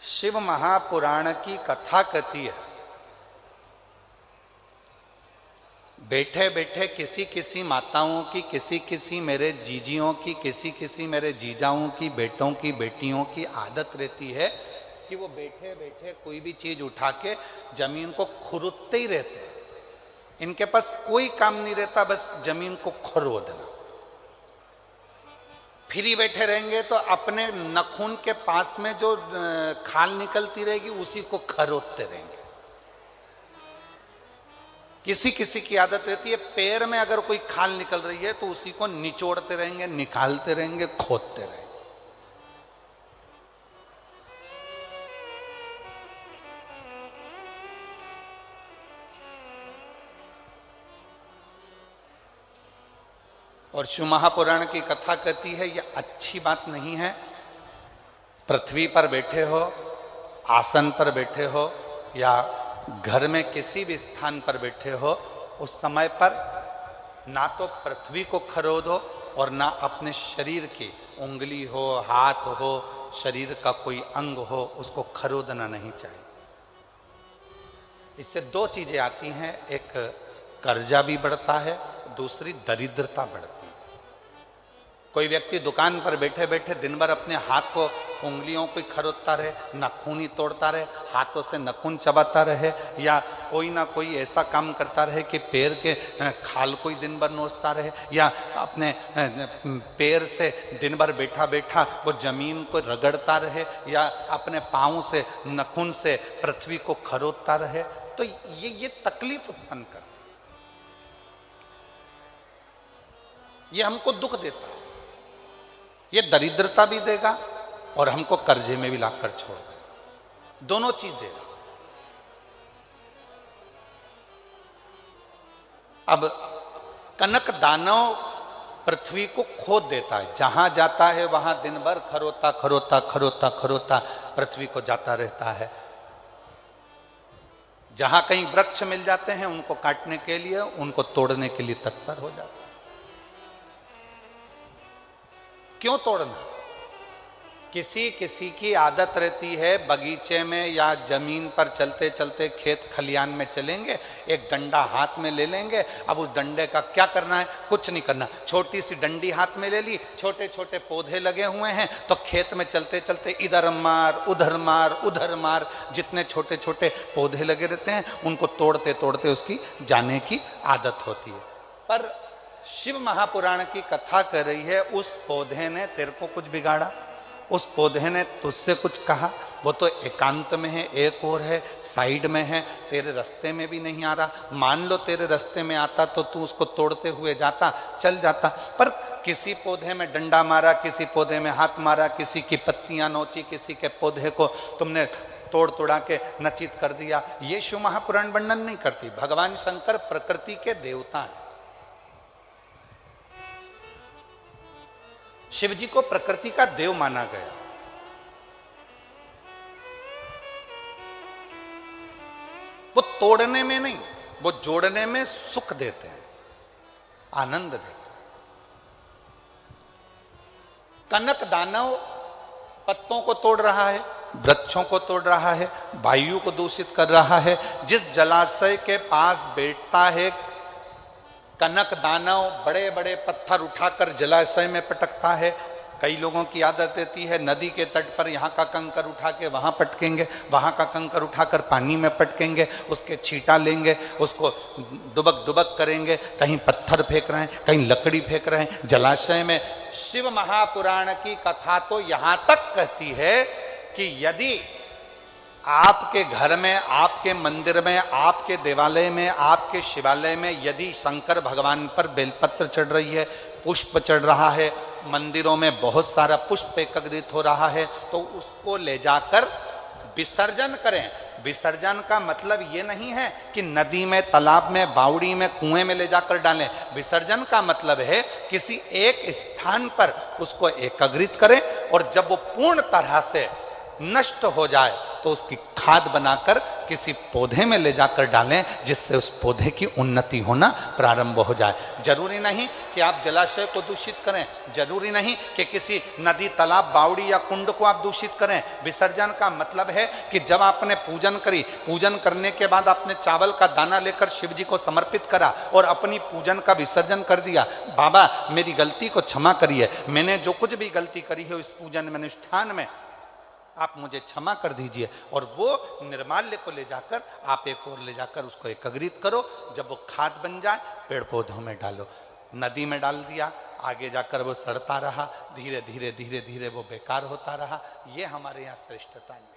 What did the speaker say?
शिव महापुराण की कथा कहती है, बैठे बैठे किसी किसी माताओं की, किसी किसी मेरे जीजियों की, किसी किसी मेरे जीजाओं की, बेटों की, बेटियों की आदत रहती है कि वो बैठे बैठे कोई भी चीज उठा के जमीन को खुरदते ही रहते हैं। इनके पास कोई काम नहीं रहता, बस जमीन को खुरदना। फ्री बैठे रहेंगे तो अपने नखून के पास में जो खाल निकलती रहेगी उसी को खरोदते रहेंगे। किसी किसी की आदत रहती है, पैर में अगर कोई खाल निकल रही है तो उसी को निचोड़ते रहेंगे, निकालते रहेंगे, खोदते रहेंगे। और शिव महापुराण की कथा कहती है यह अच्छी बात नहीं है। पृथ्वी पर बैठे हो, आसन पर बैठे हो या घर में किसी भी स्थान पर बैठे हो, उस समय पर ना तो पृथ्वी को खरोदो और ना अपने शरीर की उंगली हो, हाथ हो, शरीर का कोई अंग हो, उसको खरोदना नहीं चाहिए। इससे दो चीजें आती हैं, एक कर्जा भी बढ़ता है, दूसरी दरिद्रता बढ़ती है। कोई व्यक्ति दुकान पर बैठे बैठे दिन भर अपने हाथ को, उंगलियों को खरोदता रहे, नाखून ही तोड़ता रहे, हाथों से नाखून चबाता रहे, या कोई ना कोई ऐसा काम करता रहे कि पैर के खाल को ही दिन भर नोचता रहे, या अपने पैर से दिन भर बैठा बैठा वो जमीन को रगड़ता रहे, या अपने पाँव से, नाखून से पृथ्वी को खरोदता रहे, तो ये तकलीफ उत्पन्न करता है, ये हमको दुख देता है, ये दरिद्रता भी देगा और हमको कर्जे में भी लाकर छोड़ देगा। दोनों चीज देगा। अब कनक दानव पृथ्वी को खोद देता है, जहां जाता है वहां दिन भर खरोता खरोता खरोता खरोता पृथ्वी को जाता रहता है। जहां कहीं वृक्ष मिल जाते हैं उनको काटने के लिए, उनको तोड़ने के लिए तत्पर हो जाता है। क्यों तोड़ना? किसी किसी की आदत रहती है, बगीचे में या जमीन पर चलते चलते खेत खलियान में चलेंगे, एक डंडा हाथ में ले लेंगे। अब उस डंडे का क्या करना है? कुछ नहीं करना। छोटी सी डंडी हाथ में ले ली, छोटे छोटे पौधे लगे हुए हैं, तो खेत में चलते चलते इधर मार उधर मार उधर मार, जितने छोटे छोटे पौधे लगे रहते हैं उनको तोड़ते तोड़ते उसकी जाने की आदत होती है। पर शिव महापुराण की कथा कर रही है, उस पौधे ने तेरे को कुछ बिगाड़ा, उस पौधे ने तुझसे कुछ कहा? वो तो एकांत में है, एक और है, साइड में है, तेरे रास्ते में भी नहीं आ रहा। मान लो तेरे रास्ते में आता तो तू उसको तोड़ते हुए जाता, चल जाता, पर किसी पौधे में डंडा मारा, किसी पौधे में हाथ मारा, किसी की पत्तियां नोची, किसी के पौधे को तुमने तोड़ तोड़ा के नचित कर दिया। ये शिव महापुराण वर्णन नहीं करती। भगवान शंकर प्रकृति के देवता हैं। शिव जी को प्रकृति का देव माना गया। वो तोड़ने में नहीं, वो जोड़ने में सुख देते हैं, आनंद देते हैं। कनक दानव पत्तों को तोड़ रहा है, वृक्षों को तोड़ रहा है, वायु को दूषित कर रहा है। जिस जलाशय के पास बैठता है कनक दानव, बड़े बड़े पत्थर उठाकर जलाशय में पटकता है। कई लोगों की आदत रहती है, नदी के तट पर यहाँ का कंकर उठा के वहाँ पटकेंगे, वहाँ का कंकर उठाकर पानी में पटकेंगे, उसके छींटा लेंगे, उसको डुबक डुबक करेंगे। कहीं पत्थर फेंक रहे हैं, कहीं लकड़ी फेंक रहे हैं जलाशय में। शिव महापुराण की कथा तो यहाँ तक कहती है कि यदि आपके घर में, आपके मंदिर में, आपके देवालय में, आपके शिवालय में यदि शंकर भगवान पर बेलपत्र चढ़ रही है, पुष्प चढ़ रहा है, मंदिरों में बहुत सारा पुष्प एकत्रित हो रहा है, तो उसको ले जाकर विसर्जन करें। विसर्जन का मतलब ये नहीं है कि नदी में, तालाब में, बावड़ी में, कुएं में ले जाकर डालें। विसर्जन का मतलब है किसी एक स्थान पर उसको एकत्रित करें और जब वो पूर्ण तरह से नष्ट हो जाए तो उसकी खाद बनाकर किसी पौधे में ले जाकर डालें जिससे उस पौधे की उन्नति होना प्रारंभ हो जाए। जरूरी नहीं कि आप जलाशय को दूषित करें, जरूरी नहीं कि किसी नदी, तालाब, बावड़ी या कुंड को आप दूषित करें। विसर्जन का मतलब है कि जब आपने पूजन करी, पूजन करने के बाद आपने चावल का दाना लेकर शिव जी को समर्पित करा और अपनी पूजन का विसर्जन कर दिया, बाबा मेरी गलती को क्षमा करिए, मैंने जो कुछ भी गलती करी है इस पूजन में, अनुष्ठान में, आप मुझे क्षमा कर दीजिए। और वो निर्माल्य को ले जाकर आप एक और ले जाकर उसको एकत्रित करो। जब वो खाद बन जाए पेड़ पौधों में डालो। नदी में डाल दिया, आगे जाकर वो सड़ता रहा, धीरे धीरे धीरे धीरे वो बेकार होता रहा। ये हमारे यहाँ श्रेष्ठता है।